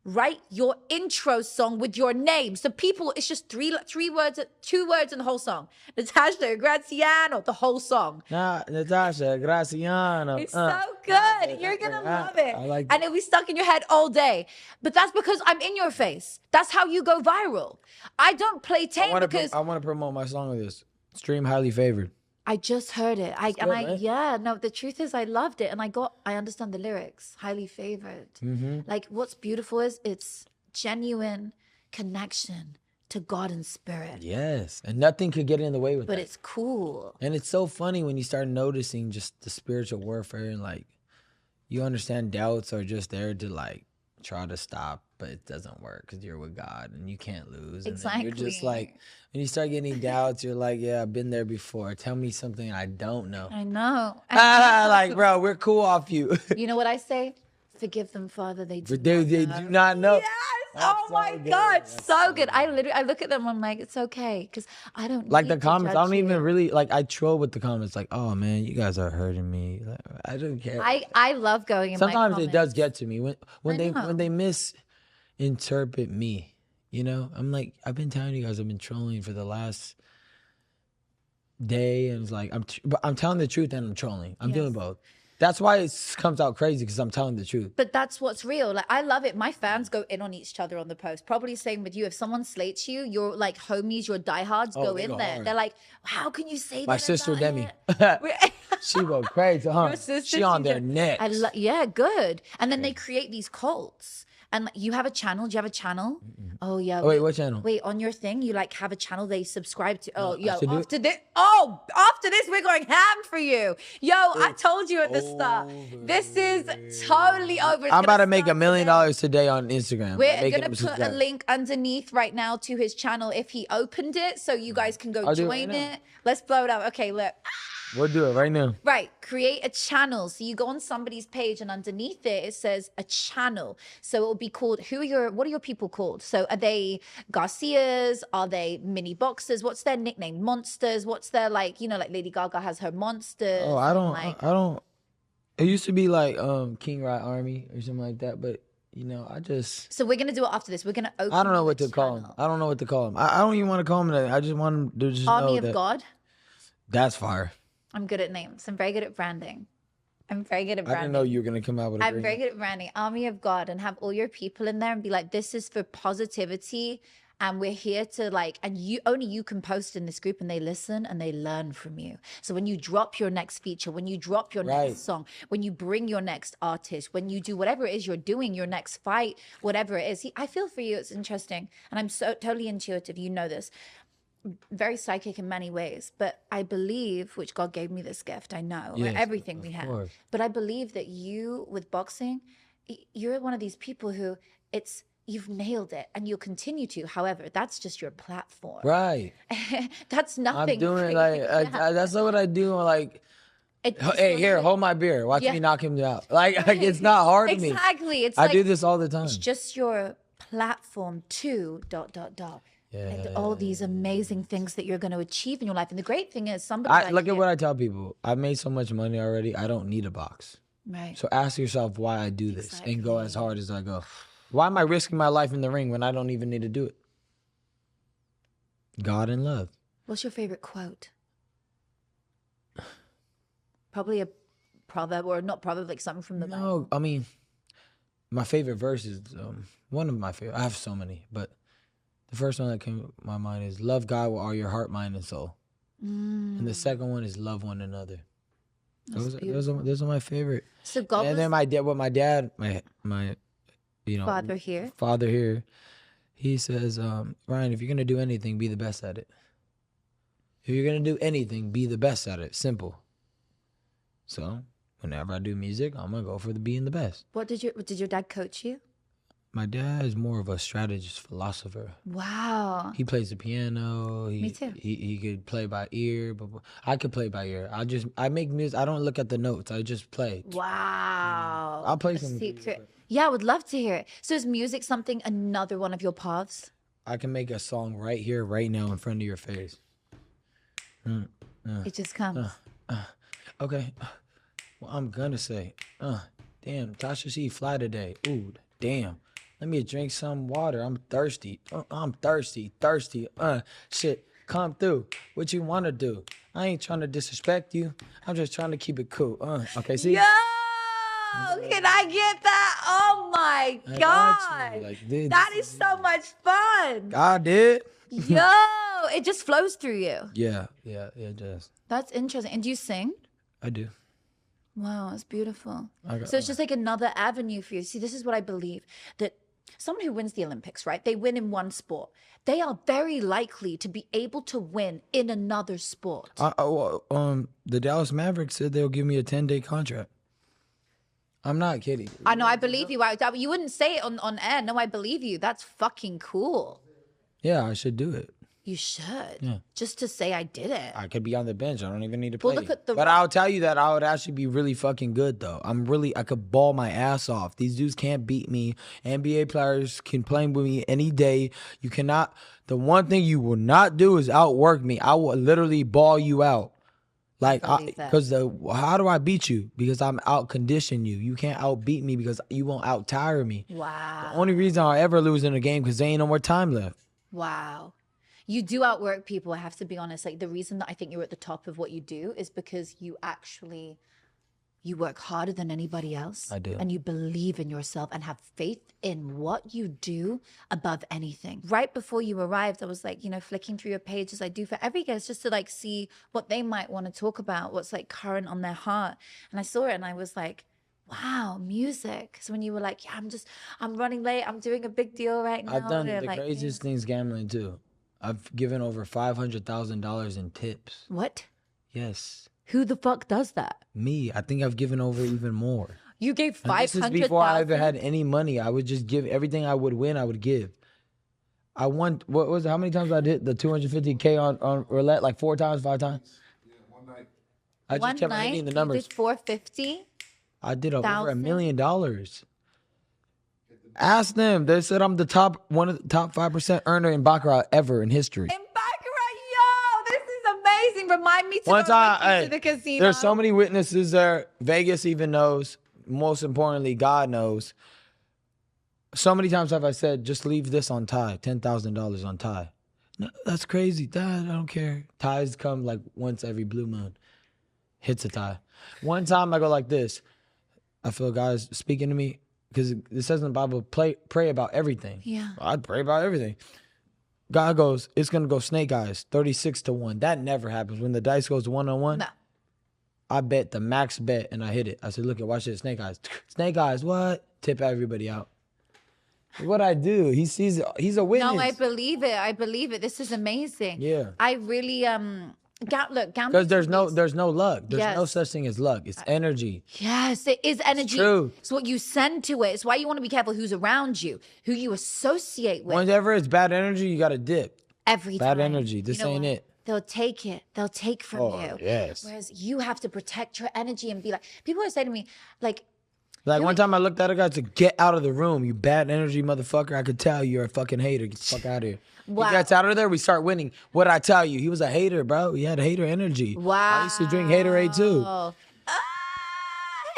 Write your intro song with your name. So people, it's just three words, 2 words in the whole song. Natasha, Graziano, the whole song. Nah, Natasha, Graziano. It's so good. You're going to love it. I like And it'll be stuck in your head all day. But that's because I'm in your face. That's how you go viral. I don't play tame because I want to promote my song with this. Stream Highly Favored. I just heard it. right? Yeah, no, the truth is I loved it. And I understand the lyrics. Highly favored. Mm-hmm. Like, what's beautiful is it's genuine connection to God in spirit. Yes. And nothing could get in the way with But that. it's cool. And it's so funny when you start noticing just the spiritual warfare and like you understand doubts are just there to like try to stop, but it doesn't work because you're with God and you can't lose. And then you're just like, when you start getting doubts, you're like, yeah, I've been there before. Tell me something I don't know. I know. Like, bro, we're cool off you. You know what I say? Forgive them, Father. They do They not know. do not know. Yes. That's Oh so my good. God. That's So so good. I look at them. I'm like, it's okay. Because I don't Like need the to comments, I judge don't even you. really like. I troll with the comments, like, "Oh man, you guys are hurting me." Like, I don't care. I love going in Sometimes my it does comments. get to me when know. they misinterpret me. You know, I'm like, I've been telling you guys, I've been trolling for the last day, and it's like but I'm telling the truth and I'm trolling. I'm doing both. That's why it comes out crazy because I'm telling the truth. But that's what's real. Like, I love it. My fans go in on each other on the post. Probably same with you. If someone slates you, your like homies, your diehards go they in go there. hard. They're like, how can you say that? My sister about Demi, it? she go crazy, huh? Your sister, She on their she's neck. yeah, good. And then they create these cults. And like, you have a channel. Do you have a channel? Oh yeah. Wait, what channel? Wait, on your thing, you like have a channel they subscribe to. Oh, yo, should do it. after this, we're going ham for you. Yo, I told you at the start. This is totally over. It's I'm about gonna to make start $1 million today. today on Instagram. We're by making gonna them put a subscribe. link underneath right now to his channel if he opened it, so you guys can go I'll do it join right now. it. Let's blow it up. Okay, look. We'll do it right now. Right, create a channel. So you go on somebody's page, and underneath it says a channel. So it will be called. What are your people called? So are they Garcias? Are they mini boxers? What's their nickname? Monsters? What's their like? You know, like Lady Gaga has her monsters. Oh, I and, don't. It used to be like King Rat Army or something like that, but you know, I just. So we're gonna do it after this. We're gonna open. I don't know you what a to call them. channel. I don't know what to call them. I don't even want to call them that. I just want them to just Army know of that God. that's fire. I'm good at names. I'm very good at branding. I'm very good at I branding. didn't know you were gonna come out with a I'm great very name. good at branding. Army of God, and have all your people in there and be like, this is for positivity. And we're here to like, and only you can post in this group, and they listen and they learn from you. So when you drop your next feature, when you drop your Right. next song, when you bring your next artist, when you do whatever it is you're doing, your next fight, whatever it is, I feel for you. It's interesting. And I'm so totally intuitive. You know this. Very psychic in many ways, but I believe, which God gave me this gift, I know, Yes, everything of we have. course. But I believe that you, with boxing, you're one of these people who you've nailed it and you'll continue to. However, that's just your platform. Right. That's nothing. I'm doing for like you. that's not what I do. Like, It's hey, what here, you- hold my beer. Watch Yeah. me knock him out. Like it's not hard to me. Exactly. It's I like, do this all the time. it's just your platform to ... And all these amazing things that you're going to achieve in your life. And the great thing is, somebody like Look you, at what I tell people. I've made so much money already. I don't need a box. right? So ask yourself why I do this and go as hard as I go. Why am I risking my life in the ring when I don't even need to do it? God and love. What's your favorite quote? Probably a proverb, or not proverb, like something from the Bible. No, I mean, my favorite verse is one of my favorite. I have so many, but the first one that came to my mind is love God with all your heart, mind, and soul. And the second one is love one another. Those are my favorite. So God And was then my dad, my father here. he says, Ryan, if you're gonna do anything, be the best at it. If you're gonna do anything, be the best at it. Simple. So whenever I do music, I'm gonna go for being the best. What did your dad coach you? My dad is more of a strategist, philosopher. Wow. He plays the piano. Me too. He could play by ear, but I could play by ear. I make music. I don't look at the notes. I just play. Wow. I'll play A some. secret. Yeah, I would love to hear it. So is music another one of your paths? I can make a song right here, right now, in front of your face. It just comes. Okay. Well, I'm gonna say, damn, Natasha, she fly today. Ooh, damn. Let me drink some water. I'm thirsty. I'm thirsty. Shit, come through. What you wanna do? I ain't trying to disrespect you. I'm just trying to keep it cool. Okay, see? Yo, can I get that? Oh my I got God. you. Like, dude, That is so much fun. God did. Yo, it just flows through you. Yeah, it does. That's interesting. And do you sing? I do. Wow, it's beautiful. I got- So it's just like another avenue for you. See, this is what I believe, that someone who wins the Olympics, right? They win in one sport. They are very likely to be able to win in another sport. The Dallas Mavericks said they'll give me a 10-day contract. I'm not kidding. I know, I believe you. You wouldn't say it on air. No, I believe you. That's fucking cool. Yeah, I should do it. You should. Yeah. Just to say I did it. I could be on the bench. I don't even need to play. Well, look at the... But I'll tell you that I would actually be really fucking good, though. I could ball my ass off. These dudes can't beat me. NBA players can play with me any day. You cannot... The one thing you will not do is outwork me. I will literally ball you out. Like, because how do I beat you? Because I'm out condition you. You can't outbeat me because you won't out tire me. Wow. The only reason I'll ever lose in a game because there ain't no more time left. Wow. You do outwork people, I have to be honest. Like, the reason that I think you're at the top of what you do is because you work harder than anybody else. I do. And you believe in yourself and have faith in what you do above anything. Right before you arrived, I was like, flicking through your page as I do for every guest, just to like see what they might want to talk about, what's like current on their heart. And I saw it and I was like, wow, music. So when you were like, yeah, I'm running late. I'm doing a big deal right now. I've done the like, craziest things gambling too. I've given over $500,000 in tips. What? Yes. Who the fuck does that? Me. I think I've given over even more. You gave 500,000? This is before I ever had any money. I would just give everything I would win, I would give. I won, what was it? How many times I did the 250K on roulette? Like 4 times, 5 times? Yeah, one night. I just kept hitting the numbers. You did 450? I did over $1 million. Ask them. They said I'm one of the top 5% earner in Baccarat ever in history. In Baccarat, yo, this is amazing. Remind me to One go time, to the casino. There's so many witnesses there. Vegas even knows. Most importantly, God knows. So many times have I said, just leave this on tie, $10,000 on tie. No, that's crazy. Dad, I don't care. Ties come like once every blue moon. Hits a tie. One time I go like this. I feel God's speaking to me. Because it says in the Bible, pray about everything. Yeah. I pray about everything. God goes, it's going to go snake eyes, 36-1. That never happens. When the dice goes 1-on-1, No. I bet the max bet and I hit it. I said, look, watch this, snake eyes. Snake eyes, what? Tip everybody out. What I do, he sees it. He's a witness. No, I believe it. I believe it. This is amazing. Yeah. I really, look, gambling. Because there's no luck. There's no Yes. such thing as luck. It's energy. Yes, it is energy. true. It's what you send to it. It's why you want to be careful who's around you, who you associate with. Whenever it's bad energy, you got to dip. Every Bad time. energy. This ain't what? it. They'll take it. They'll take from you. Yes. Whereas you have to protect your energy and be like, people always say to me, like One time I looked at a guy to get out of the room. You bad energy motherfucker. I could tell you're a fucking hater. Get the fuck out of here. Wow. He gets out of there, we start winning. What did I tell you? He was a hater, bro. He had hater energy. wow. I used to drink Haterade too.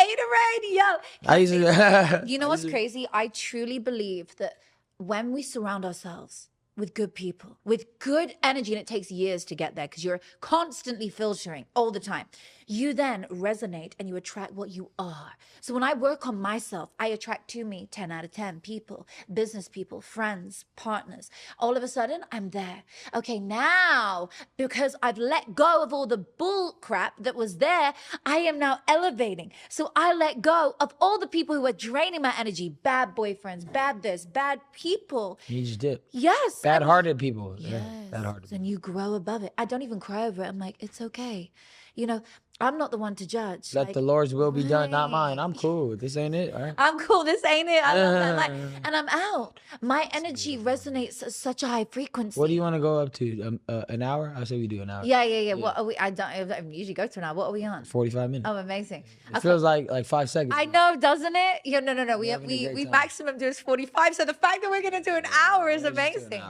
Haterade, yo. I used to. You know what's crazy? I truly believe that when we surround ourselves with good people, with good energy, and it takes years to get there because you're constantly filtering all the time, you then resonate and you attract what you are. So when I work on myself, I attract to me 10 out of 10 people, business people, friends, partners. All of a sudden, I'm there. Okay, now, because I've let go of all the bull crap that was there, I am now elevating. So I let go of all the people who are draining my energy, bad boyfriends, bad this, bad people. You just dip. Yes. Bad-hearted people. Yes. Yeah, bad-hearted. And you grow above it. I don't even cry over it. I'm like, it's okay. You know, I'm not the one to judge. Let Like, the Lord's will be done, not mine. I'm cool. This ain't it. All right. I'm cool. This ain't it. I love that life. And I'm out. My energy resonates at such a high frequency. What do you want to go up to? An hour? I say we do an hour. Yeah. What are we? I don't usually go to an hour. What are we on? 45 minutes. Oh, amazing. It feels like 5 seconds. I know, doesn't it? Yeah, no. having a great We time. maximum do is 45. So the fact that we're gonna do an hour is amazing.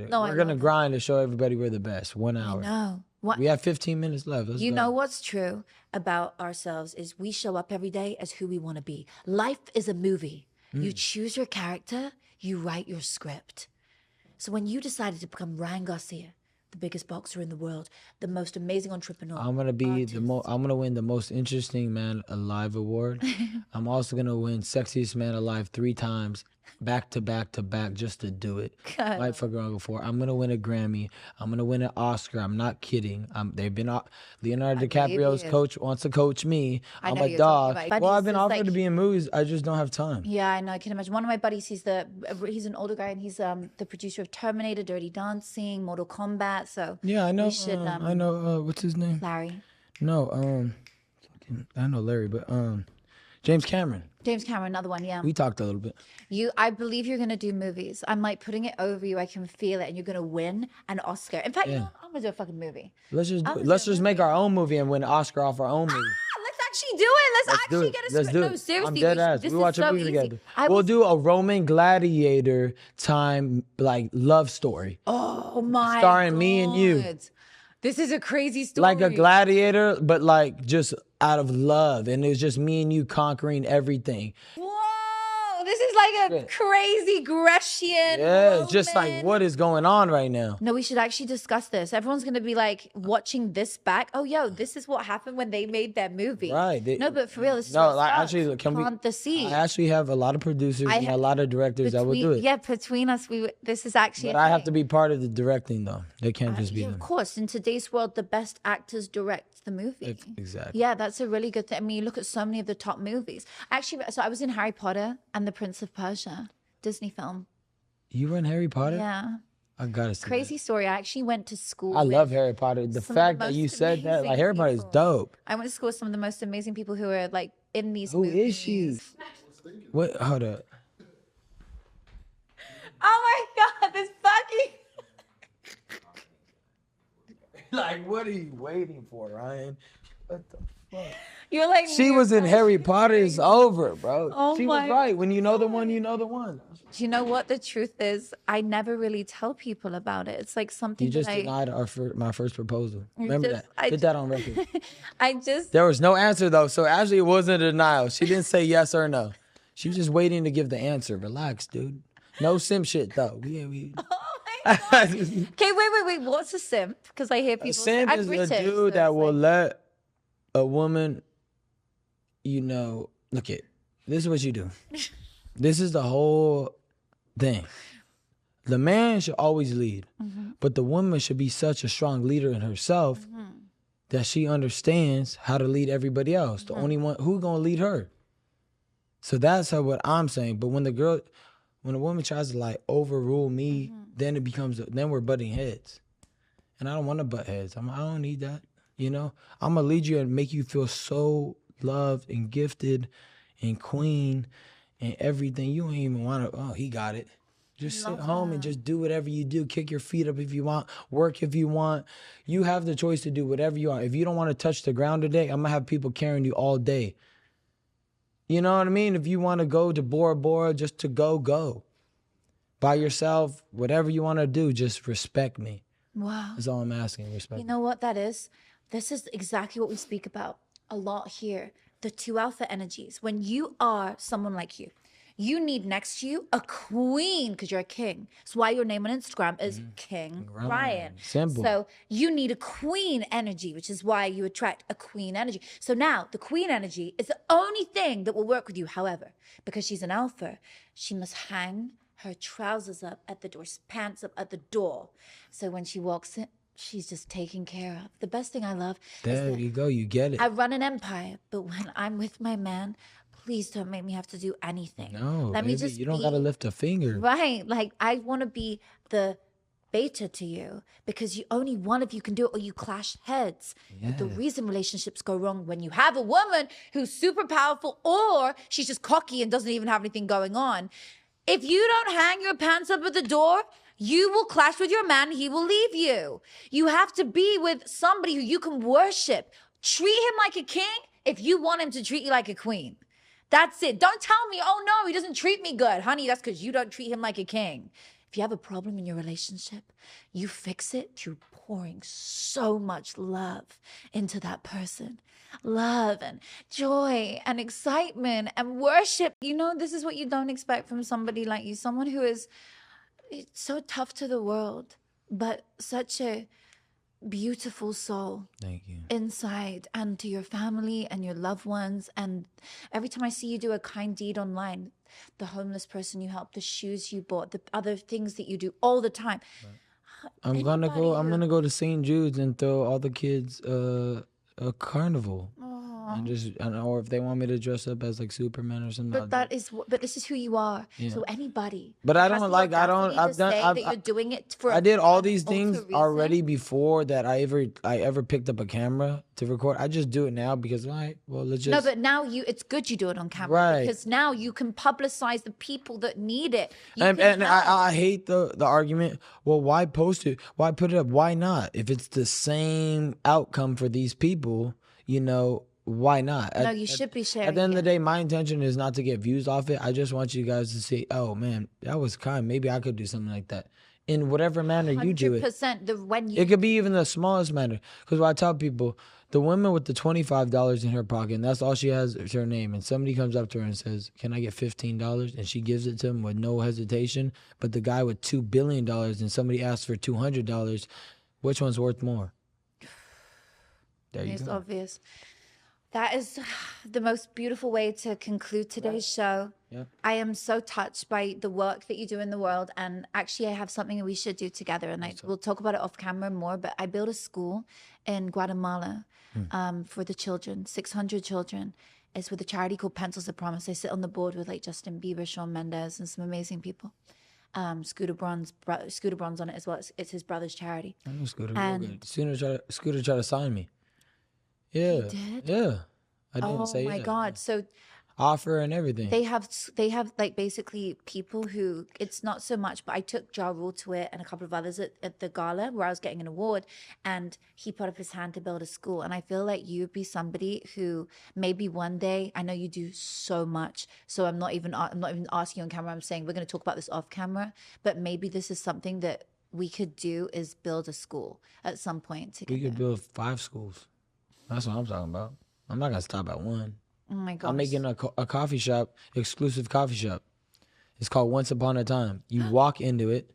No, We're going to grind to show everybody we're the best. 1 hour. No. What? We have 15 minutes left. Let's You go. know what's true about ourselves is we show up every day as who we want to be. Life is a movie. You choose your character, you write your script. So when you decided to become Ryan Garcia, the biggest boxer in the world, the most amazing entrepreneur. I'm gonna be I'm gonna win the most interesting man alive award. I'm also gonna win sexiest man alive 3 times, back to back to back, just to do it. God. Might fuck around before. I'm gonna win a Grammy. I'm gonna win an Oscar. I'm not kidding. They've been Leonardo DiCaprio's coach wants to coach me. I I'm know a you're dog. talking about. Well, I've Buddies been is offered like- to be in movies. I just don't have time. Yeah, I know. I can imagine. One of my buddies, he's an older guy, and he's the producer of Terminator, Dirty Dancing, Mortal Kombat. So Yeah, I know. we should, I know. What's his name? Larry. No. I know Larry, but James Cameron. James Cameron, another one. Yeah. We talked a little bit. I believe you're gonna do movies. I'm like putting it over you. I can feel it, and you're gonna win an Oscar. In fact, you know what? I'm gonna do a fucking movie. Let's just make our own movie and win an Oscar off our own movie. Let's actually do it. Let's actually get a Let's script. do No, it. seriously. I'm dead ass. This We is watch a so movie easy. together. I We'll was- do a Roman gladiator time like love story. Oh my starring me and you. God. This is a crazy story. Like a gladiator, but like just out of love. And it was just me and you conquering everything. Whoa, this is like a crazy Grecian. Yeah, just like Roman. what is going on right now? No, we should actually discuss this. Everyone's gonna be like watching this back. Oh, yo, this is what happened when they made their movie. Right. No, but for real, this is No, what like starts. actually, can we? Plant the seed. I actually have a lot of producers and a lot of directors that will do it. Yeah, between us, this is actually. But I have to be part of the directing though. They can't just be. Yeah, of course. In today's world, the best actors direct the movie. Exactly. Yeah, that's a really good thing. I mean, you look at so many of the top movies. Actually, so I was in Harry Potter and the Prince of Persia, Disney film. You were in Harry Potter? Yeah. I gotta see. Crazy story. I actually went to school. I with love Harry Potter. The some of the fact that most you said that, amazing like Harry Potter is people. dope. I went to school with some of the most amazing people who are like in these Who movies. is she? What? Hold up. Oh my God, this fucking. Like, what are you waiting for, Ryan? What the fuck? You're like. She was in Harry Potter. It's over, bro. Oh she was my right. When you know the one, you know the one. Do you know what the truth is? I never really tell people about it. It's like something You just that denied my first proposal. Remember just- that? Put that on record. I just. There was no answer though, so actually it wasn't a denial. She didn't say yes or no. She was just waiting to give the answer. Relax, dude. No sim shit though. We Oh my God. Okay, wait. What's a simp? Because I hear people. A simp I'm is British, a so dude it's that will like- let a woman, look at, this is what you do. This is the whole thing. The man should always lead, but the woman should be such a strong leader in herself that she understands how to lead everybody else. The only one who gonna lead her. So that's what I'm saying. But when a woman tries to like overrule me, then then we're butting heads. And I don't want to butt heads. I don't need that. I'm gonna lead you and make you feel so loved and gifted and queen and everything. You don't even want to, he got it. Just sit home and just do whatever you do. Kick your feet up if you want. Work if you want. You have the choice to do whatever you want. If you don't want to touch the ground today, I'm going to have people carrying you all day. You know what I mean? If you want to go to Bora Bora just to go. By yourself, whatever you want to do, just respect me. Wow. That's all I'm asking, respect You me. know what that is? This is exactly what we speak about a lot here. The 2 alpha energies. When you are someone like you need next to you a queen because you're a king. That's why your name on Instagram is King Ryan. Simple. So you need a queen energy, which is why you attract a queen energy. So now the queen energy is the only thing that will work with you. However, because she's an alpha, she must hang her trousers up at the door, pants up at the door. So when she walks in, she's just taken care of. The best thing I love There is you go. You get it. I run an empire, but when I'm with my man, please don't make me have to do anything. No, Let baby, me just you don't be- got to lift a finger. Right. Like I want to be the beta to you because only one of you can do it or you clash heads. But the reason relationships go wrong when you have a woman who's super powerful or she's just cocky and doesn't even have anything going on. If you don't hang your pants up at the door, you will clash with your man. He will leave you. You have to be with somebody who you can worship. Treat him like a king if you want him to treat you like a queen. That's it. Don't tell me, oh no, he doesn't treat me good. Honey, that's because you don't treat him like a king. If you have a problem in your relationship, you fix it through pouring so much love into that person. Love and joy and excitement and worship. This is what you don't expect from somebody like you. Someone who is so tough to the world. but such a beautiful soul. Thank you. Inside, and to your family and your loved ones. And every time I see you do a kind deed online, the homeless person you help, the shoes you bought, the other things that you do all the time. I'm gonna go to St. Jude's and throw all the kids a carnival. Or if they want me to dress up as like Superman or something. But this is who you are. So anybody. But I don't like. I don't. I've done. That you're doing it for. I did all these things already before that I ever picked up a camera to record. I just do it now because let's just. No, but now it's good you do it on camera, right? Because now you can publicize the people that need it. And I hate the argument. Well, why post it? Why put it up? Why not? If it's the same outcome for these people, why not? No, you should be sharing. At the end of the day, my intention is not to get views off it. I just want you guys to say, oh man, that was kind. Maybe I could do something like that. In whatever manner you do it. 100%. It could be even the smallest manner. Because what I tell people, the woman with the $25 in her pocket, and that's all she has is her name, and somebody comes up to her and says, can I get $15? And she gives it to him with no hesitation. But the guy with $2 billion and somebody asks for $200, which one's worth more? There you go. It's obvious. That is the most beautiful way to conclude today's show. Yeah. I am so touched by the work that you do in the world. And actually, I have something that we should do together. And we'll talk about it off camera more. But I built a school in Guatemala for the children, 600 children. It's with a charity called Pencils of Promise. I sit on the board with like Justin Bieber, Shawn Mendes, and some amazing people. Scooter Braun's on it as well. It's his brother's charity. I know Scooter. Scooter tried to sign me. Yeah. You did? Yeah. I didn't say Oh my God. So offer and everything. they have like basically people who, it's not so much, but I took Ja Rule to it and a couple of others at the gala where I was getting an award, and he put up his hand to build a school. And I feel like you'd be somebody who maybe one day, I know you do so much, so I'm not even asking you on camera. I'm saying we're going to talk about this off camera, but maybe this is something that we could do, is build a school at some point together. We could build 5 schools. That's what I'm talking about. I'm not going to stop at one. Oh my God. I'm making a coffee shop, exclusive coffee shop. It's called Once Upon a Time. You walk into it.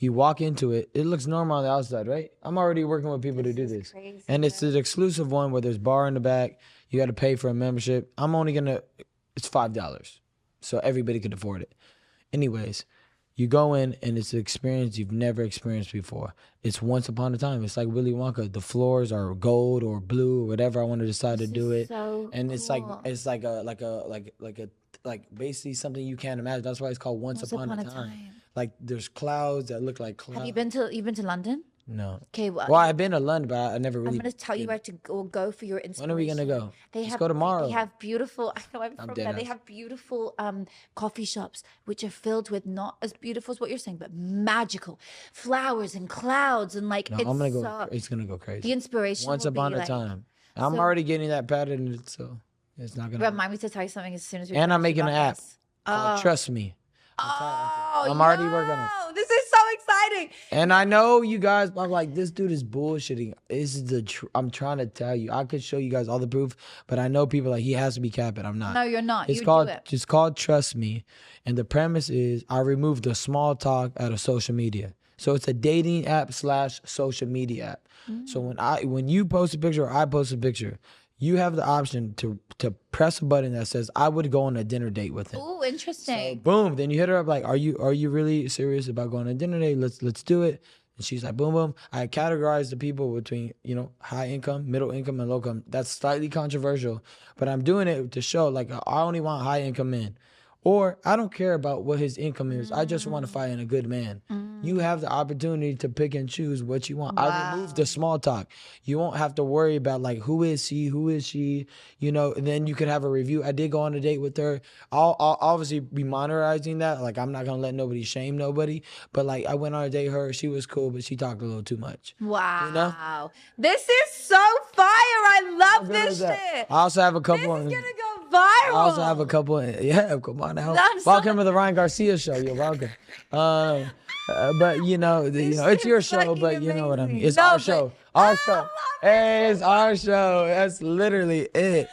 It looks normal on the outside, right? I'm already working with people to do this. Crazy. And it's an exclusive one where there's bar in the back. You got to pay for a membership. It's $5. So everybody could afford it. Anyways, you go in and it's an experience you've never experienced before. It's once upon a time. It's like Willy Wonka. The floors are gold or blue or whatever I want to decide to do it. So and cool. it's like basically something you can't imagine. That's why it's called Once Upon a Time. Like there's clouds that look like clouds. Have you've been to London? No. Okay, well, I've been to London, but I never really. I'm going to tell you where to go for your inspiration. When are we going to go? Let's go tomorrow. They have beautiful, I know I'm from there. They have beautiful coffee shops, which are filled with not as beautiful as what you're saying, but magical flowers and clouds and like. No, I'm going to go. It's going to go crazy. The inspiration. Once upon a time. I'm already getting that pattern, so it's not going to. Remind me to tell you something as soon as we. And I'm making an app called Trust Me. I'm already working on it. This is so exciting. And I know you guys, I'm like, this dude is bullshitting. This is I'm trying to tell you. I could show you guys all the proof, but I know people like, he has to be capping. I'm not. No, you're not. It's called Trust Me. And the premise is I removed the small talk out of social media. So it's a dating app / social media app. So when you post a picture or I post a picture, you have the option to press a button that says, I would go on a dinner date with him. Oh, interesting. So boom, then you hit her up like, are you really serious about going on a dinner date? Let's do it. And she's like, boom, boom. I categorize the people between, high income, middle income, and low income. That's slightly controversial, but I'm doing it to show like I only want high income men. Or I don't care about what his income is. I just want to find a good man. You have the opportunity to pick and choose what you want. Wow. I removed the small talk. You won't have to worry about like, who is he? Who is she? And then you could have a review. I did go on a date with her. I'll obviously be monitoring that. Like, I'm not going to let nobody shame nobody. But like, I went on a date with her. She was cool, but she talked a little too much. Wow. This is so fire. I love this shit. I also have a couple. This is going to go viral. I also have a couple. Yeah, come on now. Welcome to the Ryan Garcia show. You're welcome. But it's your show. But you know what I mean. It's our show. Our show. Hey, it's our show. That's literally it.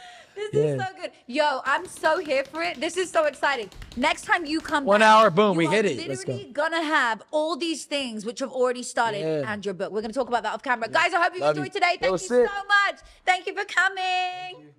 This is so good. Yo, I'm so here for it. This is so exciting. Next time you come 1 back, hour, boom, you we are hit it. Let's go. literally gonna have all these things which have already started and your book. We're gonna talk about that off camera. Guys, I hope you Love enjoyed you. today. Thank you sick. so much. Thank you for coming.